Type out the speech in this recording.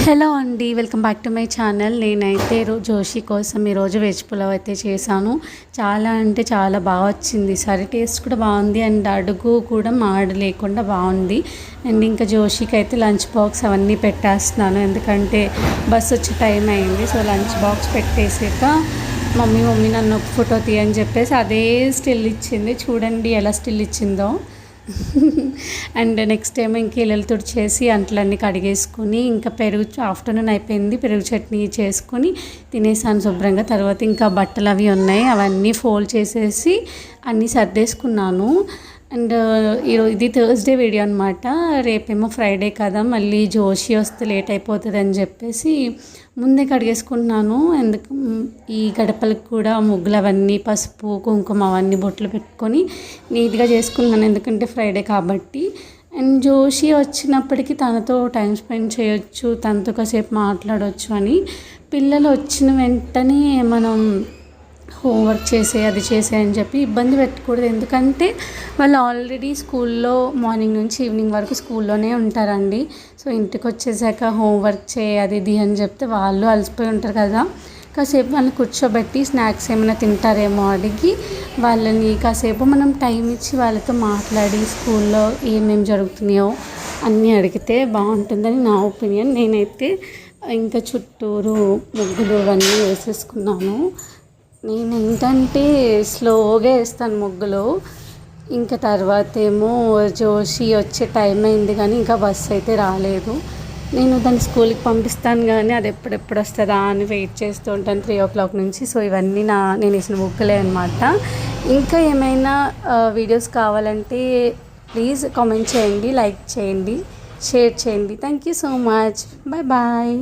Hello అండి, welcome back to my channel. నేనైతే జోషి కోసం ఈరోజు వెజ్ పులావ్ అయితే చేశాను. చాలా అంటే చాలా బాగా వచ్చింది. సరే టేస్ట్ కూడా బాగుంది అండ్ అడుగు కూడా మాడు లేకుండా బాగుంది. అండ్ ఇంకా జోషికి అయితే లంచ్ బాక్స్ అవన్నీ పెట్టేస్తున్నాను, ఎందుకంటే బస్ వచ్చే టైం అయింది. సో లంచ్ బాక్స్ పెట్టేసాక మమ్మీ నన్ను ఒక ఫోటో తీయని చెప్పేసి అదే స్టిల్ ఇచ్చింది. చూడండి ఎలా స్టిల్ ఇచ్చిందో. అండ్ నెక్స్ట్ టైం ఇంక ఇళ్ళలు తుడిచేసి అంట్లన్నీ కడిగేసుకుని ఇంకా పెరుగు ఆఫ్టర్నూన్ అయిపోయింది, పెరుగు చట్నీ చేసుకొని తినేసాను శుభ్రంగా. తర్వాత ఇంకా బట్టలు అవి ఉన్నాయి, అవన్నీ ఫోల్డ్ చేసేసి అన్నీ సర్దేసుకున్నాను. అండ్ ఇది థర్స్డే వీడియో అనమాట. రేపేమో ఫ్రైడే కదా, మళ్ళీ జోషి వస్తే లేట్ అయిపోతుంది అని చెప్పేసి ముందే కడిగేసుకుంటున్నాను. ఎందుకు ఈ గడపలకు కూడా ముగ్గులు అవన్నీ పసుపు కుంకుమ అవన్నీ బొట్లు పెట్టుకొని నీట్గా చేసుకున్నాను, ఎందుకంటే ఫ్రైడే కాబట్టి. అండ్ జోషి వచ్చినప్పటికీ తనతో టైం స్పెండ్ చేయొచ్చు, తనతో కాసేపు మాట్లాడవచ్చు అని. పిల్లలు వచ్చిన వెంటనే మనం హోంవర్క్ చేసే అది చేసే అని చెప్పి ఇబ్బంది పెట్టకూడదు, ఎందుకంటే వాళ్ళు ఆల్రెడీ స్కూల్లో మార్నింగ్ నుంచి ఈవినింగ్ వరకు స్కూల్లోనే ఉంటారండి. సో ఇంటికి వచ్చేసాక హోంవర్క్ చేయి అది ఇది అని చెప్తే వాళ్ళు అలసిపోయి ఉంటారు కదా. కాసేపు వాళ్ళని కూర్చోబెట్టి స్నాక్స్ ఏమైనా తింటారేమో అడిగి వాళ్ళని కాసేపు మనం టైం ఇచ్చి వాళ్ళతో మాట్లాడి స్కూల్లో ఏమేమి జరుగుతున్నాయో అన్నీ అడిగితే బాగుంటుందని నా ఒపీనియన్. నేనైతే ఇంకా చుట్టూరు ముగ్గులు అవన్నీ వేసేసుకున్నాను. నేను ఏంటంటే స్లోగా వేస్తాను ముగ్గులు. ఇంకా తర్వాత ఏమో జోషి వచ్చే టైం అయింది కానీ ఇంకా బస్సు అయితే రాలేదు. నేను దాన్ని స్కూల్కి పంపిస్తాను కానీ అది ఎప్పుడెప్పుడు వస్తుందా అని వెయిట్ చేస్తూ ఉంటాను 3 o'clock నుంచి. సో ఇవన్నీ నేను వేసిన ముగ్గులే అనమాట. ఇంకా ఏమైనా వీడియోస్ కావాలంటే ప్లీజ్ కామెంట్ చేయండి, లైక్ చేయండి, షేర్ చేయండి. Thank you so much. Bye bye.